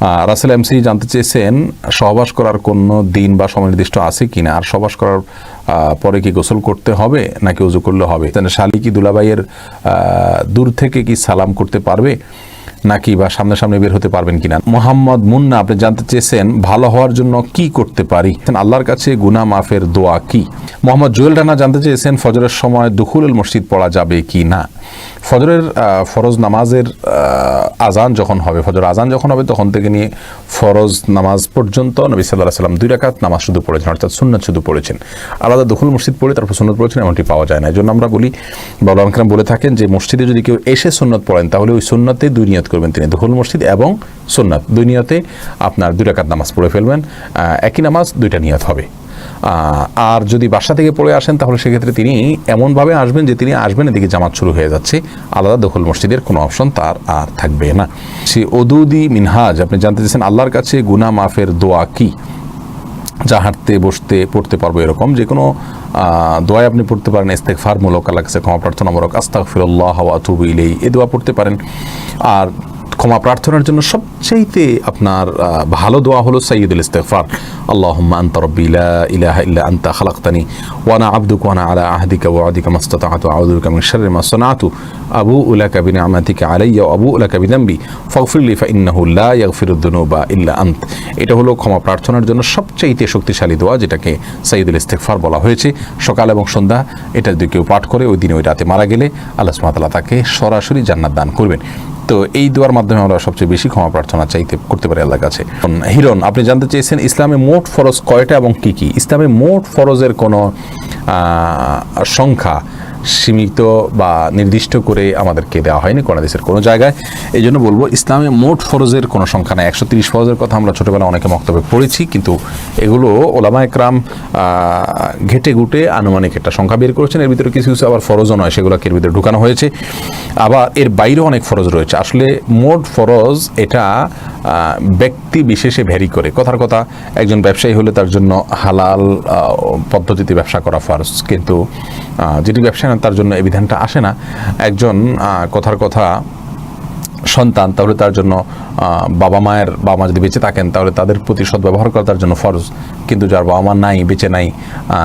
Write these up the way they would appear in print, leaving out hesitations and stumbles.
Rasel MC জানতে চেয়েছেন সহবাস করার কোনো দিন বা সময় নির্দিষ্ট আছে কিনা, আর সহবাস করার পরে কি গোসল করতে হবে নাকি ওযু করলে হবে? শালি কি দুলাভাইয়ের দূর থেকে কি সালাম করতে পারবে নাকি বা সামনে বের হতে পারবেন কিনা? মোহাম্মদ মুন্না আপনি জানতে চেয়েছেন ভালো হওয়ার জন্য কি করতে পারি, আল্লাহর কাছে গুনাহ মাফের দোয়া কি? মোহাম্মদ জুয়েল রানা জানতে চেয়েছেন ফজরের সময় দুখুলুল মসজিদ পড়া যাবে কি না? ফজরের ফরজ নামাজের আজান যখন হবে, ফজর আজান যখন হবে তখন থেকে নিয়ে ফরজ নামাজ পর্যন্ত নবী সাল্লাল্লাহু আলাইহি ওয়াসাল্লাম 2 রাকাত নামাজ শুধু পড়েছেন, অর্থাৎ সুন্নাত শুধু পড়েছেন। আলাদা দুখুল মসজিদ পড়ে তারপর সুন্নাত পড়েছেন এমনটি পাওয়া যায় না। এই জন্য আমরা বলি বা উলামা কেরাম বলে থাকেন যে মসজিদে যদি কেউ এসে সুন্নাত পড়েন তাহলে ওই সুন্নাতে 2 নিয়ত করবেন, তিনি দুখুল মসজিদ এবং সুন্নাত 2 নিয়তে আপনার 2 রাকাত নামাজ পড়ে ফেলবেন, একই নামাজ 2টা নিয়ত হবে। আর যদি বাসা থেকে পড়ে আসেন তাহলে সেক্ষেত্রে তিনি এমনভাবে আসবেন যে তিনি আসবেন এদিকে জামাত শুরু হয়ে যাচ্ছে, আলাদা দখল মসজিদের কোনো অপশন তার আর থাকবে না। সে ওদুদি মিনহাজ আপনি জানতে চাইছেন আল্লাহর কাছে গুনাহ মাফের দোয়া কি? যা হাঁটতে বসতে পড়তে পারবো এরকম যে কোনো দোয়া আপনি পড়তে পারেন, ইস্তেগফারমূলক, আল্লাহর কাছে ক্ষমা প্রার্থনামূলক, আস্তাগফিরুল্লাহ ওয়া আতুবু ইলাইহি এই দোয়া পড়তে পারেন। আর ক্ষমা প্রার্থনার জন্য সবচাইতে আপনার ভালো দোয়া হলো সাইয়্যিদুল ইস্তিগফার, আল্লাহুম্মা আনতা রাব্বি লা ইলাহা ইল্লা আনতা খালাকতানি ওয়া আনা আবদুকা ওয়া আনা আলা আহদিকা ওয়া ওয়াদিকা মাসতাতা'তু আউযু বিকা মিন শাররি মা সানা'তু আবু'ু লাকা বিনি'মাতিকা আলাইয়া ওয়া আবু'ু লাকা বিযামবি ফাগফিরলি ফাইন্নাহু লা ইয়াগফিরুদ দুনুবা ইল্লা আনত। এটা হলো ক্ষমা প্রার্থনার জন্য সবচাইতে শক্তিশালী দোয়া, যেটাকে সাইয়্যিদুল ইস্তিগফার বলা হয়েছে। সকাল এবং সন্ধ্যা এটা যদি কেউ পাঠ করে ওই দিনে ওই রাতে মারা গেলে আল্লাহ সুবহানাহু ওয়া তাআলা তাকে সরাসরি জান্নাত দান করবেন। তো এই দোয়ার মাধ্যমে আমরা সবচেয়ে বেশি ক্ষমা প্রার্থনা চাইতে করতে পারি আল্লাহর কাছে। হিরণ আপনি জানতে চেয়েছেন ইসলামে মোট ফরজ কয়টা এবং কি কি? ইসলামে মোট ফরজের কোনো সংখ্যা সীমিত বা নির্দিষ্ট করে আমাদেরকে দেওয়া হয়নি কোরআন হাদিসের কোনো জায়গায়। এই জন্য বলবো ইসলামে মোট ফরজের কোনো সংখ্যা নেই। 130 ফরজের কথা আমরা ছোটোবেলা অনেকে বক্তব্যে পড়েছি, কিন্তু এগুলো ওলামা একরাম ঘেটে ঘুটে আনুমানিক একটা সংখ্যা বের করেছেন। এর ভিতরে কিছু কিছু আবার ফরজও নয়, সেগুলোকে এর ভিতরে ঢুকানো হয়েছে। আবার এর বাইরেও অনেক ফরজ রয়েছে। আসলে মোট ফরজ এটা ব্যক্তি বিশেষে ভ্যারি করে। কথার কথা একজন ব্যবসায়ী হলে তার জন্য হালাল পদ্ধতিতে ব্যবসা করা ফরজ, কিন্তু যেটি ব্যবসা না তার জন্য এই বিধানটা আসে না। একজন কথার কথা সন্তান, তাহলে তার জন্য বাবা মা যদি বেঁচে থাকেন তাহলে তাদের প্রতি সদ্ব্যবহার করা তার জন্য ফরজ, কিন্তু যার বাবা মা নাই, বেঁচে নাই,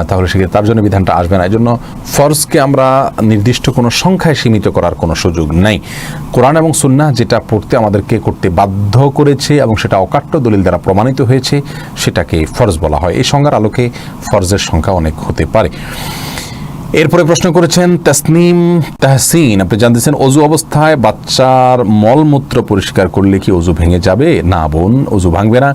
তাহলে সেক্ষেত্রে তার জন্য বিধানটা আসবে না। এই জন্য ফরজকে আমরা নির্দিষ্ট কোনো সংখ্যায় সীমিত করার কোনো সুযোগ নাই। কোরআন এবং সুন্নাহ যেটা পড়তে আমাদেরকে করতে বাধ্য করেছে এবং সেটা অকাট্য দলিল দ্বারা প্রমাণিত হয়েছে সেটাকে ফরজ বলা হয়। এই সংজ্ঞার আলোকে ফরজের সংখ্যা অনেক হতে পারে। এরপরে প্রশ্ন করেছেন তাসনিম তাহসিন আপনি জানতেছেন অজু অবস্থায় বাচ্চার মলমূত্র পরিষ্কার করলে কি অজু ভেঙে যাবে? না বোন, অজু ভাঙবে না।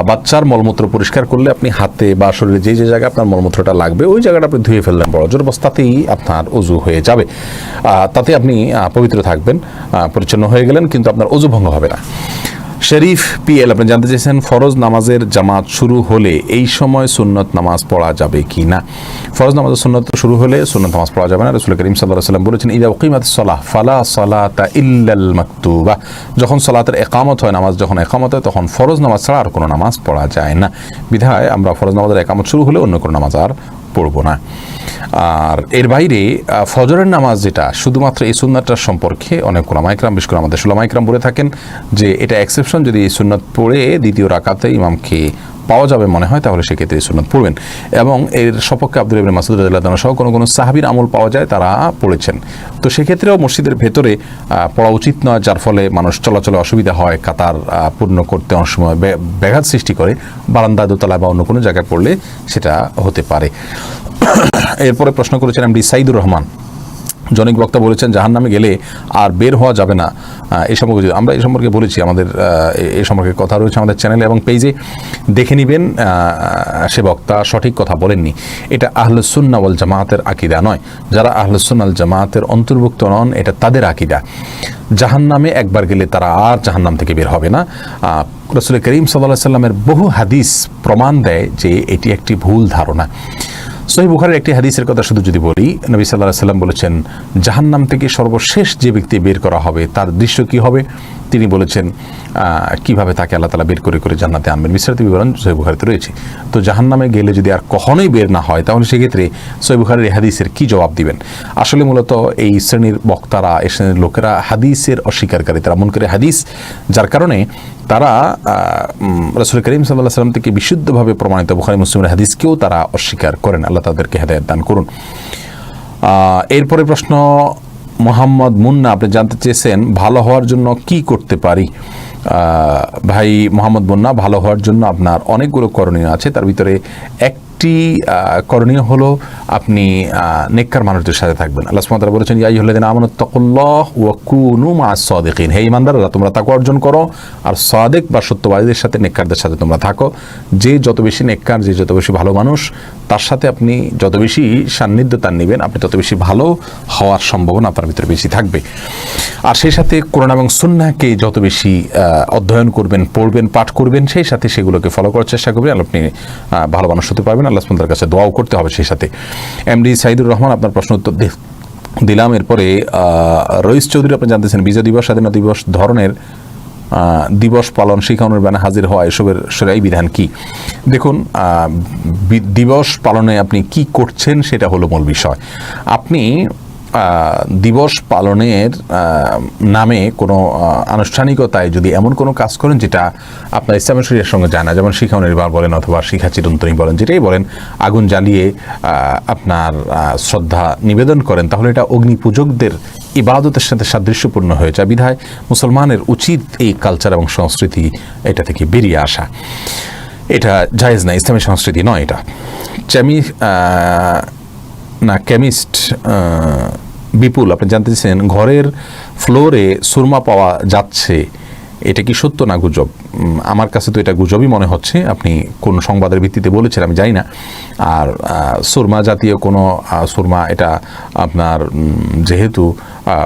বাচ্চার মলমূত্র পরিষ্কার করলে আপনি হাতে বা শরীরে যে জায়গায় আপনার মলমূত্রটা লাগবে ওই জায়গাটা আপনি ধুয়ে ফেললেন, বড়জোর অবস্থাতেই আপনার অজু হয়ে যাবে। তাতে আপনি পবিত্র থাকবেন, পরিচ্ছন্ন হয়ে গেলেন, কিন্তু আপনার অজু ভঙ্গ হবে না। শরীফ পিএল আপনি জানতে চেয়েছেন ফরজ নামাজের জামাত শুরু হলে এই সময় সুন্নত নামাজ পড়া যাবে কি না? ফরজ নামাজের সুন্নত শুরু হলে সুন্নত নামাজ পড়া যাবে না। রাসূল করিম সাল্লাল্লাহু আলাইহি ওয়াসাল্লাম বলেছেন ইযা উকিমাতিস সালাহ ফালা সালাতা ইল্লাল মাকতুবা, যখন সালাতের ইকামত হয়, নামাজ যখন ইকামত হয় তখন ফরজ নামাজ ছাড়া আর কোনো নামাজ পড়া যায় না। বিধায় আমরা ফরজ নামাজের ইকামত শুরু হলে অন্য কোনো নামাজ আর পড়ব না। আর এর বাইরে ফজরের নামাজ যেটা শুধুমাত্র এই সুন্নাতটার সম্পর্কে অনেক ওলামা ইকরাম, বিশেষ করে আমাদের উলামা ইকরাম বলে থাকেন যে এটা এক্সেপশন, যদি এই সুন্নাত পড়ে দ্বিতীয় রাকাতে ইমামকে পাওয়া যাবে মনে হয় তাহলে সেক্ষেত্রে এই সুন্নাত পড়বেন। এবং এর সপক্ষে আব্দুল্লাহ ইবনে মাসউদ রাদিয়াল্লাহু আনহু সহ কোনো সাহাবীর আমল পাওয়া যায়, তারা পড়েছেন। তো সেক্ষেত্রেও মসজিদের ভেতরে পড়া উচিত নয়, যার ফলে মানুষ চলাচলে অসুবিধা হয়, কাতার পূর্ণ করতে অনেক সময় ব্যাঘাত সৃষ্টি করে। বারান্দা, দোতলায় বা অন্য কোনো জায়গায় পড়লে সেটা হতে পারে। এরপরে প্রশ্ন করেছেন এমডি সাইদুর রহমান, জনৈক বক্তা বলেছেন জাহান্নামে গেলে আর বের হওয়া যাবে না। এই সম্পর্কে আমরা এই সম্পর্কে বলেছি, আমাদের এই সম্পর্কে কথা রয়েছে আমাদের চ্যানেলে এবং পেজে, দেখে নেবেন। সে বক্তা সঠিক কথা বলেননি। এটা আহলুস সুন্নাহ ওয়াল জামাতের আকীদা নয়। যারা আহলুস সুন্নাহ ওয়াল জামাতের অন্তর্ভুক্ত নন এটা তাদের আকীদা। জাহান্নামে একবার গেলে তারা আর জাহান্নাম থেকে বের হবে না। রাসূল করিম সাল্লাল্লাহু আলাইহি ওয়াসাল্লামের বহু হাদিস প্রমাণ দেয় যে এটি একটি ভুল ধারণা। সহিহ বুখারীর একটি হাদিসের কথা শুধু যদি বলি, নবী সাল্লাল্লাহু আলাইহি ওয়াসাল্লাম বলেছেন জাহান্নাম থেকে সর্বশেষ যে ব্যক্তি বের করা হবে তার দৃশ্য কি হবে? তিনি বলেছেন কিভাবে তাকে আল্লাহ তাআলা বের করে করে জান্নাতে আনবেন, বিস্তারিত বিবরণ সহিহ বুখারীতে রয়েছে। তো জাহান্নামে গেলে যদি আর কখনোই বের না হয়, তাহলে সেক্ষেত্রে সহিহ বুখারীর এই হাদিসের কি জবাব দিবেন? আসলে মূলত এই শ্রেণীর বক্তারা, এই শ্রেণীর লোকেরা হাদিসের অস্বীকারী, তারা মুনকারে হাদিস, যার কারণে তারা রাসূল করিম সাল্লাল্লাহু আলাইহি ওয়াসাল্লাম থেকে বিশুদ্ধভাবে প্রমাণিত বুখারী মুসলিমের হাদিসকেও তারা অস্বীকার করেন। আল্লাহ তাদেরকে হেদায়েত দান করুন। এরপরে প্রশ্ন, মোহাম্মদ মুন্না, আপনি জানতে চেয়েছেন ভালো হওয়ার জন্য কি করতে পারি? ভাই মোহাম্মদ মুন্না, ভালো হওয়ার জন্য আপনার অনেকগুলো করণীয় আছে। তার ভিতরে একটি করণীয় হলো আপনি নেককার মানুষদের সাথে থাকবেন। আল্লাহ সুবহানাহু ওয়া তাআলা বলেছেন, ইয়া আইয়ুহাল্লাযীনা আমানু তাকুল্লাহ ওয়া কুনু মা'আস সাদিকিন, হে ঈমানদাররা তোমরা তাকওয়া অর্জন করো আর সাদিক বা সত্যবাদীদের সাথে, নেককারদের সাথে তোমরা থাকো। যে যত বেশি নেককার, যে যত বেশি ভালো মানুষ, তার সাথে আপনি যত বেশি সান্নিধ্য তার নেবেন, আপনি তত বেশি ভালো হওয়ার সম্ভাবনা আপনার ভিতরে বেশি থাকবে। আর সেই সাথে কোরআন এবং সুন্নাহকে যত বেশি অধ্যয়ন করবেন, পড়বেন, পাঠ করবেন, সেই সাথে সেগুলোকে ফলো করার চেষ্টা করবেন, আপনি ভালো মানুষ হতে পারবেন। আল্লাহ সুবহানাহু ওয়া তাআলার কাছে দোয়াও করতে হবে সেই সাথে। এমডি সাইদুর রহমান, আপনার প্রশ্ন উত্তর দিলাম। এরপরে রইস চৌধুরী, আপনি জানতেছেন বিজয় দিবস, স্বাধীনতা দিবস ধরনের দিবস পালন, শিখানোর বানে হাজির হওয়া, এসবের শরঈ বিধান কি? দেখুন, দিবস পালনে আপনি কি করছেন সেটা হলো মূল বিষয়। আপনি দিবস পালনের নামে কোনো আনুষ্ঠানিকতায় যদি এমন কোনো কাজ করেন যেটা আপনার ইসলামের শরীরের সঙ্গে যায় না, যেমন শিখা নির্বাহ বলেন অথবা শিখা চিরন্তনী বলেন, যেটাই বলেন, আগুন জ্বালিয়ে আপনার শ্রদ্ধা নিবেদন করেন, তাহলে এটা অগ্নি পূজকদের ইবাদতের সাথে সাদৃশ্যপূর্ণ হয়ে যায়। বিধায় মুসলমানের উচিত এই কালচার এবং সংস্কৃতি এটা থেকে বেরিয়ে আসা। এটা জায়েজ না, ইসলামী সংস্কৃতি নয় এটা। কেমিস্ট বিপুল, আপনি জানতে চাইছেন ঘরের ফ্লোরে সুরমা পাওয়া যাচ্ছে, এটা কি সত্য না গুজব? আমার কাছে তো এটা গুজবই মনে হচ্ছে। আপনি কোন সংবাদের ভিত্তিতে বলেছেন আমি জানি না। আর সুরমা জাতীয় কোনো সুরমা, এটা আপনার যেহেতু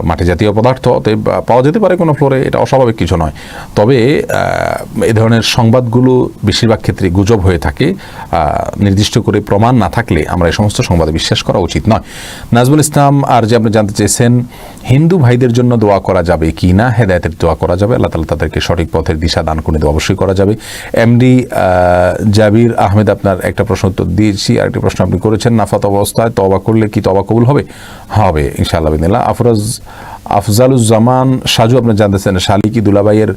মাটি জাতীয় পদার্থ, অতএব পাওয়া যেতে পারে কোনো ফ্লোরে, এটা অস্বাভাবিক কিছু নয়। তবে এ ধরনের সংবাদগুলো বেশিরভাগ ক্ষেত্রে গুজব হয়ে থাকে। নির্দিষ্ট করে প্রমাণ না থাকলে আমরা এই সমস্ত সংবাদে বিশ্বাস করা উচিত নয়। নাজমুল ইসলাম, আর যে আপনি জানতে চেয়েছেন হিন্দু ভাইদের জন্য দোয়া করা যাবে কি না? হেদায়েতের দোয়া করা যাবে, আল্লাহ তাআলা তাদেরকে সঠিক পথের দিশা দান করে দেওয়া অবশ্যই করা যাবে। এমডি জাবির আহমেদ, আপনার একটা প্রশ্ন উত্তর দিয়েছি, আরেকটি প্রশ্ন আপনি করেছেন, নাফাত অবস্থায় তওবা করলে কি তওবা কবুল হবে? হবে ইনশাআল্লাহ বিদিনিল্লাহ। আফজালুজ্জামান সাজু, আপনি জানতেছেন শালি কি দুলাভাইয়ের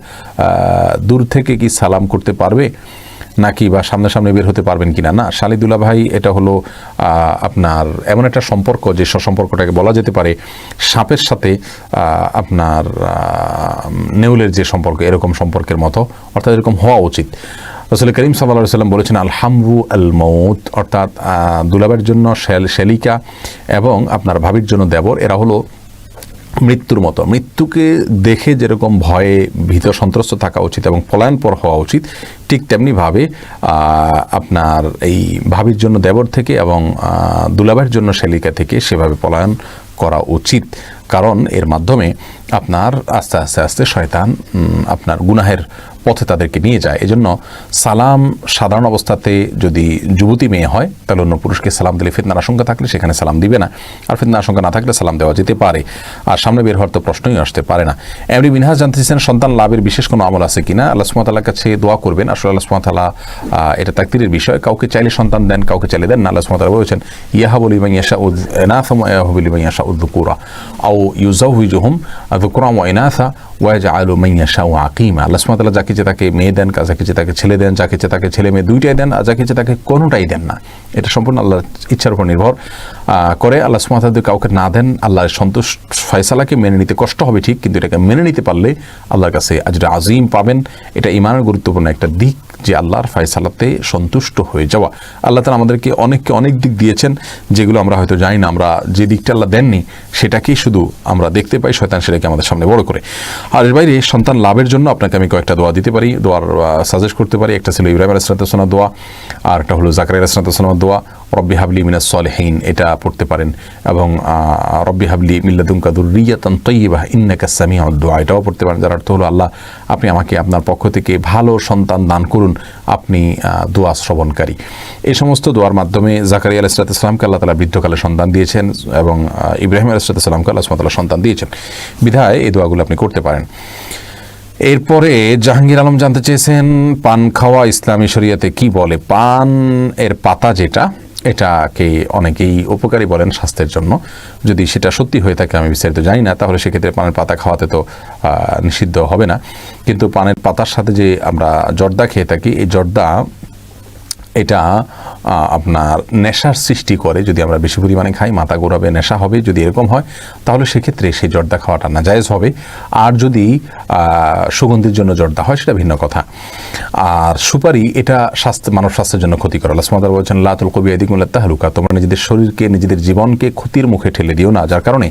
দূর থেকে কি সালাম করতে পারবে নাকি বা সামনে বের হতে পারবেন কিনা? না, শালি দুলাভাই এটা হলো আপনার এমন একটা সম্পর্ক যে সম্পর্কটাকে বলা যেতে পারে সাপের সাথে আপনার নেউলের যে সম্পর্ক, এরকম সম্পর্কের মতো, অর্থাৎ এরকম হওয়া উচিত। রাসূল করিম সাল্লাল্লাহু আলাইহি ওয়াসাল্লাম বলেছেন আল হামরু আল মউত, অর্থাৎ দুলাভাইয়ের জন্য শ্যালিকা এবং আপনার ভাবির জন্য দেবর, এরা হলো মৃত্যুর মতো। মৃত্যুকে দেখে যেরকম ভয়ে ভীত সন্ত্রস্ত থাকা উচিত এবং পলায়নপর হওয়া উচিত, ঠিক তেমনিভাবে আপনার এই ভাবির জন্য দেবর থেকে এবং দুলাভাইয়ের জন্য শ্যালিকা থেকে সেভাবে পলায়ন করা উচিত। কারণ এর মাধ্যমে আপনার আস্তে আস্তে আস্তে শয়তান আপনার গুনাহের পথে তাদেরকে নিয়ে যায়। এজন্য সালাম সাধারণ অবস্থাতে যদি যুবতী মেয়ে হয় তাহলে অন্য পুরুষকে সালাম দিলে ফিতনার আশঙ্কা থাকলে সেখানে সালাম দিবে না, আর ফিতনার আশঙ্কা না থাকলে সালাম দেওয়া যেতে পারে, আর সামনে বের হওয়ার তো প্রশ্নই আসতে পারে না। এমনি মিনহাজ জানতে চাইছেন সন্তান লাভের বিশেষ কোনো আমল আছে কিনা? আল্লাহ সুবহানাহু ওয়া তাআলার কাছে দোয়া করবেন। আসলে আল্লাহ সুবহানাহু ওয়া তাআলা এটা তাকদীরের বিষয়, কাউকে চাইলে সন্তান দেন, কাউকে চাইলে দেন না। আল্লাহ সুবহানাহু ওয়া তাআলা বলেছেন ইয়াহাবু লিমান ইয়াশাউ ইনাসা ওয়া ইয়াহাবু লিমান ইয়াশাউ যুকুরা আও ইউযাওয়িজুহুম যুকুরা ওয়া ইনাসা ওয়া ইয়াজআলু মান ইয়াশাউ আকিমা। আল্লাহ সুবহানাহু ওয়া তাআলা যাকে যে তাকে মেয়ে দেন, যাকে যে তাকে ছেলে দেন, যাকে যে তাকে ছেলে মেয়ে দুইটাই দেন, আর যাকে যে তাকে কোনোটাই দেন না। এটা সম্পূর্ণ আল্লাহর ইচ্ছার উপর নির্ভর করে। আল্লাহ সুবহানাহু ওয়া তাআলা যদি কাউকে না দেন, আল্লাহর সন্তুষ্ট ফয়সালাকে মেনে নিতে কষ্ট হবে ঠিক, কিন্তু এটাকে মেনে নিতে পারলে আল্লাহর কাছে আজর আজিম পাবেন। এটা ঈমানের গুরুত্বপূর্ণ একটা দিক, যে আল্লাহর ফয়সালাতে সন্তুষ্ট হয়ে যাওয়া। আল্লাহ তাআলা আমাদেরকে অনেক দিক দিয়েছেন যেগুলো আমরা হয়তো জানি না। আমরা যে দিকটা আল্লাহ দেননি সেটাকেই শুধু আমরা দেখতে পাই, শয়তান সেটাকে আমাদের সামনে বড় করে। আর এর বাইরে সন্তান লাভের জন্য আপনাকে আমি কয়েকটা দোয়া দিতে পারি, দোয়ার সাজেস্ট করতে পারি। একটা ছিল ইব্রাহিম আলাইহিস সালামের দোয়া, আর একটা হলো জাকারিয়া আলাইহিস সালামের দোয়া, রব্বি হাবলি মিনাস সলিহিন, এটা পড়তে পারেন, এবং রব্বি হাবলি মিন লাদুনকা যুররিয়াতান তাইয়্যিবাহ ইন্নাকা সামিউদ দুআ, এটাও পড়তে পারেন। যার অর্থ হলো আল্লাহ আপনি আমাকে আপনার পক্ষ থেকে ভালো সন্তান দান করুন, আপনি দোয়া শ্রবণকারী। এই সমস্ত দোয়ার মাধ্যমে জাকারিয়া আলাইহিস সালামকে আল্লাহ তাআলা বৃদ্ধকালে সন্তান দিয়েছেন এবং ইব্রাহিম আলাইহিস সালামকে আল্লাহ সুবহানাহু ওয়া তাআলা সন্তান দিয়েছেন। বিধায় এই দোয়াগুলো আপনি করতে পারেন। এরপরে জাহাঙ্গীর আলম জানতে চেয়েছেন পান খাওয়া ইসলামী শরিয়াতে কি বলে। পান এর পাতা যেটা, এটাকে অনেকেই উপকারী বলেন স্বাস্থ্যের জন্য। যদি সেটা সত্যি হয়ে থাকে, আমি বিস্তারিত জানি না, তাহলে সেক্ষেত্রে পানের পাতা খাওয়াতে তো নিষিদ্ধ হবে না। কিন্তু পানের পাতার সাথে যে আমরা জর্দা খেয়ে থাকি, এই জর্দা এটা আপনার নেশার সৃষ্টি করে। যদি আমরা বেশি পরিমাণে খাই, মাথা ঘোরাবে, নেশা হবে, যদি এরকম হয় তাহলে সেক্ষেত্রে সেই জর্দা খাওয়াটা নাজায়েজ হবে। আর যদি সুগন্ধির জন্য জর্দা হয় সেটা ভিন্ন কথা। আর সুপারি এটা মানব স্বাস্থ্যের জন্য ক্ষতিকর। আল্লাহ সুবহানাহু ওয়া তাআলা বলেছেন লা তুলকু বিয়াইদিকুম ইলা তাহলুকা, তোমরা নিজেদের শরীরকে, নিজেদের জীবনকে ক্ষতির মুখে ঠেলে দিও না। যার কারণে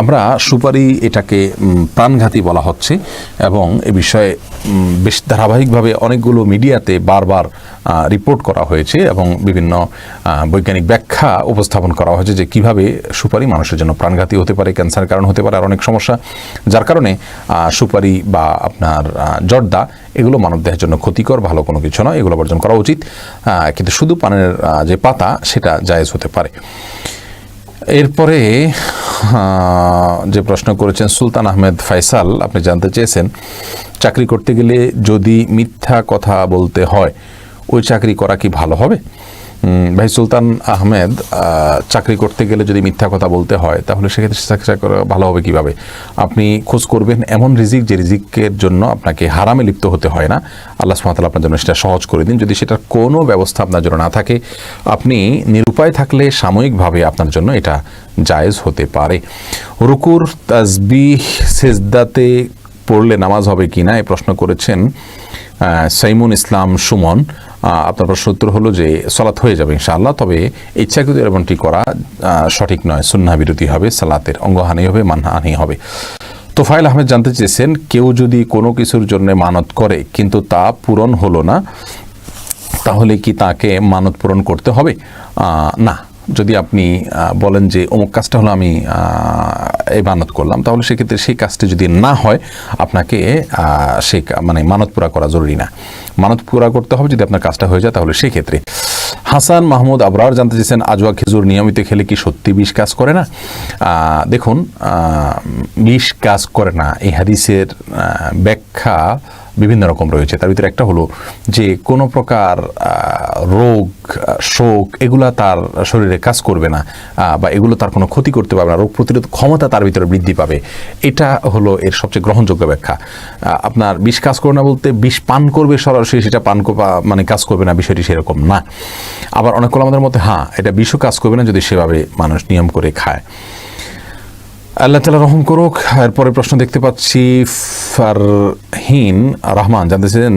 আমরা সুপারি এটাকে প্রাণঘাতী বলা হচ্ছে এবং এ বিষয়ে বেশ ধারাবাহিকভাবে অনেকগুলো মিডিয়াতে বারবার রিপোর্ট করা হয়েছে এবং বিভিন্ন বৈজ্ঞানিক ব্যাখ্যা উপস্থাপন করা হয়েছে যে কিভাবে সুপারি মানুষের জন্য প্রাণঘাতী হতে পারে, ক্যান্সারের কারণ হতে পারে, আর অনেক সমস্যা। যার কারণে সুপারি বা আপনার জর্দা এগুলো মানবদেহের জন্য ক্ষতিকর, ভালো কোনো কিছু নয়, এগুলো বর্জন করা উচিত। কিন্তু শুধু পানের যে পাতা সেটা জায়েজ হতে পারে। এরপরে যে প্রশ্ন করেছেন সুলতান আহমেদ ফয়সাল, আপনি জানতে চেয়েছেন চাকরি করতে গেলে যদি মিথ্যা কথা বলতে হয়, ওই চাকরি করা কি ভালো হবে? ভাই সুলতান আহমেদ, চাকরি করতে গেলে যদি মিথ্যা কথা বলতে হয় তাহলে সেক্ষেত্রে চাকরি করা ভালো হবে কিভাবে? আপনি খোঁজ করবেন এমন রিজিক যে রিজিকের জন্য আপনাকে হারামে লিপ্ত হতে হয় না। আল্লাহ সুবহানাহু ওয়া তাআলা আপনার জন্য সেটা সহজ করে দিন। যদি সেটার কোনো ব্যবস্থা আপনার জন্য না থাকে, আপনি নিরুপায় থাকলে সাময়িকভাবে আপনার জন্য এটা জায়েজ হতে পারে। রুকুর তাসবিহ সেজদাতে পড়লে নামাজ হবে কি না, এই প্রশ্ন করেছেন সাইমুন ইসলাম সুমন। আপনার প্রশ্ন উত্তর হলো যে সালাত হয়ে যাবে ইনশাআল্লাহ, তবে ইচ্ছাকৃত এমনটি করা সঠিক নয়, সুন্নাহ বিরোধী হবে, সালাতের অঙ্গহানি হবে, মানহানি হবে। তোফায়েল আহমেদ জানতে চেয়েছেন কেউ যদি কোনো কিছুর জন্য মানত করে কিন্তু তা পূরণ হলো না, তাহলে কি তাকে মানত পূরণ করতে হবে? না। যদি আপনি বলেন যে অমুক কাজটা হলো আমি এই মানত করলাম, তাহলে সেক্ষেত্রে সেই কাজটি যদি না হয় আপনাকে সে মানত পুরা করা জরুরি না। মানত পুরা করতে হবে যদি আপনার কাজটা হয়ে যায়, তাহলে সেক্ষেত্রে। হাসান মাহমুদ আবরার জানতে চেয়েছেন আজওয়া খেজুর নিয়মিত খেলে কি সত্যি বিষ কাজ করে না? দেখুন, বিষ কাজ করে না এই হাদিসের ব্যাখ্যা বিভিন্ন রকম রয়েছে। তার ভিতরে একটা হলো যে কোনো প্রকার রোগ, শোক এগুলা তার শরীরে কাজ করবে না বা এগুলো তার কোনো ক্ষতি করতে পারবে না, রোগ প্রতিরোধ ক্ষমতা তার ভিতরে বৃদ্ধি পাবে। এটা হলো এর সবচেয়ে গ্রহণযোগ্য ব্যাখ্যা। আপনার বিষ কাজ করবে না বলতে বিষ পান করবে সরাসরি সেটা পান কাজ করবে না, বিষয়টি সেরকম না। আবার অনেক আমাদের মধ্যে এটা বিষও কাজ করবে না যদি সেভাবে মানুষ নিয়ম করে খায়। আল্লাহ তাআলা রহম করুক। এরপরে প্রশ্ন দেখতে পাচ্ছি ফারহিন রহমান জানতেছেন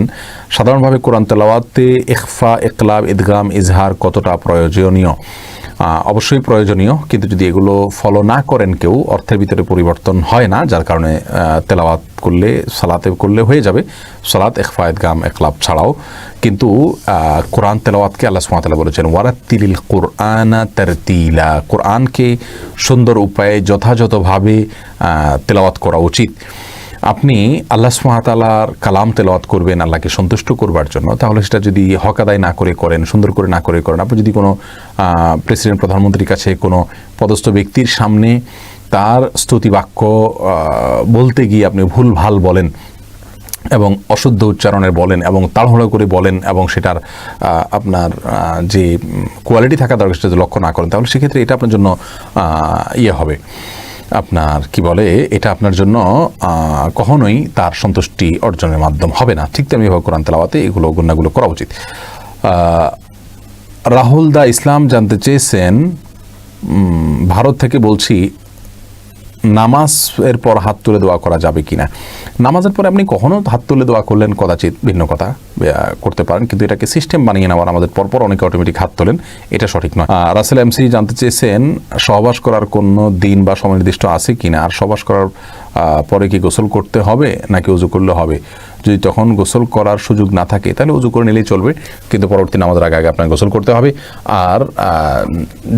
সাধারণভাবে কোরআন তেলাওয়াতে ইখফা, ইকলাব, ইদগাম, ইজহার কতটা প্রয়োজনীয়? অবশ্যই প্রয়োজনীয়, কিন্তু যদি এগুলো ফলো না করেন কেউ, অর্থের ভিতরে পরিবর্তন হয় না, যার কারণে তেলাওয়াত করলে, সালাতে করলে হয়ে যাবে। সালাত ইখফা, ইদগাম, ইকলাব ছাড়াও কিন্তু কোরআন তেলাওয়াতকে আল্লাহ সুবহানাহু ওয়া তাআলা বলেছেন ওয়ারাত্তিলিল কুরআনা তারতিলা, কোরআনকে সুন্দর উপায়ে যথাযথভাবে তেলাওয়াত করা উচিত। আপনি আল্লাহ সুবহানাহু ওয়া তাআলার কালাম তেলাওয়াত করবেন আল্লাহকে সন্তুষ্ট করবার জন্য, তাহলে সেটা যদি হক আদায় না করে করেন, সুন্দর করে না করে করেন, আপনি যদি কোনো প্রেসিডেন্ট, প্রধানমন্ত্রীর কাছে, কোনো পদস্থ ব্যক্তির সামনে তার স্তুতি বাক্য বলতে গিয়ে আপনি ভুল ভাল বলেন এবং অশুদ্ধ উচ্চারণের বলেন এবং তাড়াহুড়ো করে বলেন এবং সেটার আপনার যে কোয়ালিটি থাকা দরকার সেটা লক্ষ্য না করেন, তাহলে সেক্ষেত্রে এটা আপনার জন্য হবে, আপনার কি বলে, এটা আপনার জন্য কখনোই তার সন্তুষ্টি অর্জনের মাধ্যম হবে না। ঠিক তেমনিভাবে কোরআন তেলাওয়াতে এগুলো গুণাগুলো করা উচিত। রাহুল দা ইসলাম জানতে চেয়েছেন ভারত থেকে বলছি নামাজ এর পর হাত তুলে দোয়া করা যাবে কিনা? নামাজের পরে আপনি কখনো হাত তুলে দোয়া করলেন কদাচিৎ ভিন্ন কথা, করতে পারেন, কিন্তু এটাকে সিস্টেম বানিয়ে নেওয়ার আমাদের পরপর অনেকে অটোমেটিক হাত তোলেন, এটা সঠিক নয়। রাসেল এমসি জানতে চেয়েছেন সহবাস করার কোনো দিন বা সময় নির্দিষ্ট আছে কিনা, আর সহবাস করার পরে কি গোসল করতে হবে নাকি উজু করলে হবে? যদি তখন গোসল করার সুযোগ না থাকে তাহলে উজু করে নিলেই চলবে, কিন্তু পরবর্তী নামাজের আগে আগে আপনাকে গোসল করতে হবে। আর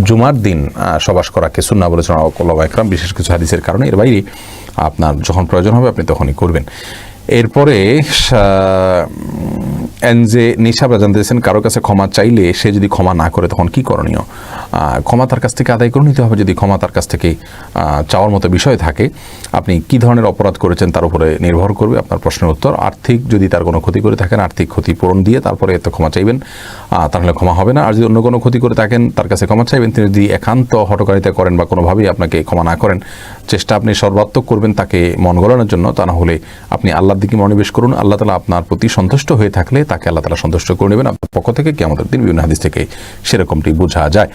জুমার দিন সহবাস করাকে সুন্নাহ বলেছেন ওলামা ইকরাম, বিশেষ কিছু হাদিসের কারণে। এর বাইরে আপনার যখন প্রয়োজন হবে আপনি তখনই করবেন। এরপরে যে নিশাবা জানতেছেন কারো কাছে ক্ষমা চাইলে সে যদি ক্ষমা না করে তখন কি করণীয়? ক্ষমা তার কাছ থেকে আদায় করে নিতে হবে যদি ক্ষমা তার কাছ থেকে চাওয়ার মতো বিষয় থাকে। আপনি কি ধরনের অপরাধ করেছেন তার উপরে নির্ভর করবে আপনার প্রশ্নের উত্তর। আর্থিক যদি তার কোনো ক্ষতি করে থাকেন আর্থিক ক্ষতিপূরণ দিয়ে তারপরে এত ক্ষমা চাইবেন, তাহলে ক্ষমা হবে না। আর যদি অন্য কোনো ক্ষতি করে থাকেন তার কাছে ক্ষমা চাইবেন। তিনি যদি একান্ত হটকারিতা করেন বা কোনোভাবেই আপনাকে ক্ষমা না করেন, চেষ্টা আপনি সর্বাত্মক করবেন তাকে মন গলানোর জন্য। তা না হলে আপনি আল্লাহর দিকে মনোনিবেশ করুন। আল্লাহ তাআলা আপনার প্রতি সন্তুষ্ট হয়ে থাকলে তাকে আল্লাহ তাআলা সন্তুষ্ট করে নেবেন আপনার পক্ষ থেকে। কিয়ামতের দিন বিভিন্ন হাদিস থেকে সেরকমটি বোঝা যায়।